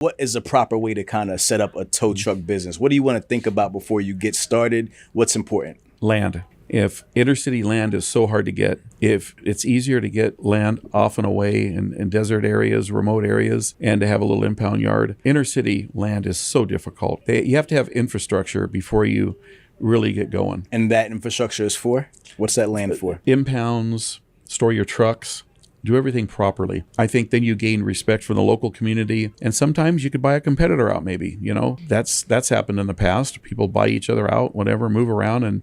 What is a proper way to kind of set up a tow truck business? What do you want to think about before you get started? What's important? Land. If intercity land is so hard to get, if it's easier to get land off and away in desert areas, remote areas, and to have a little impound yard, intercity land is so difficult. You have to have infrastructure before you really get going. And that infrastructure is for? What's that land for? Impounds, store your trucks, do everything properly. I think then you gain respect from the local community, and sometimes you could buy a competitor out maybe. That's happened in the past. People buy each other out, whatever, move around, and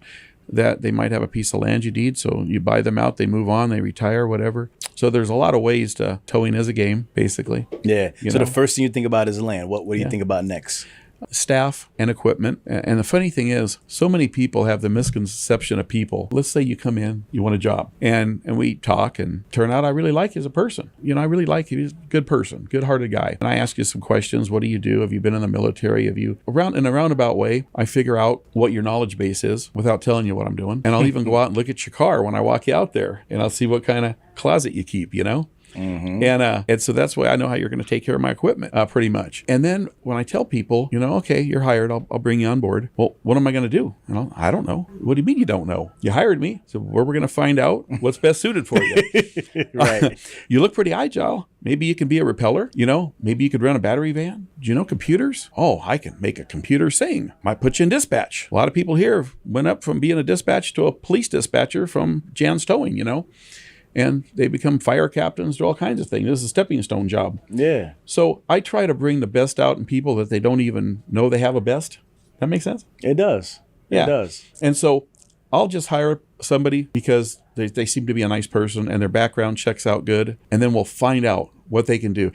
that they might have a piece of land you need, so you buy them out, they move on, they retire, whatever. So there's a lot of ways to towing as a game, basically. Yeah. So the first thing you think about is land. What do you think about next? Staff and equipment. And the funny thing is, so many people have the misconception of people. Let's say you come in, you want a job, and we talk, and turn out I really like you as a person. I really like you. He's a good person, good-hearted guy. And I ask you some questions. What do you do? Have you been in the military? Have you in a roundabout way? I figure out what your knowledge base is without telling you what I'm doing. And I'll even go out and look at your car when I walk you out there, and I'll see what kind of closet you keep, Mm-hmm. And so that's why I know how you're going to take care of my equipment, pretty much. And then when I tell people, okay, you're hired, I'll bring you on board. Well, what am I going to do? I don't know. What do you mean you don't know? You hired me, so where we're going to find out what's best suited for you. Right. You look pretty agile. Maybe you can be a repeller. Maybe you could run a battery van. Do you know computers? Oh, I can make a computer sing. Might put you in dispatch. A lot of people here went up from being a dispatch to a police dispatcher from Jan's Towing, and they become fire captains, do all kinds of things. This is a stepping stone job. Yeah. So I try to bring the best out in people that they don't even know they have a best. That makes sense? It does. Yeah. It does. And so I'll just hire somebody because they seem to be a nice person and their background checks out good. And then we'll find out what they can do.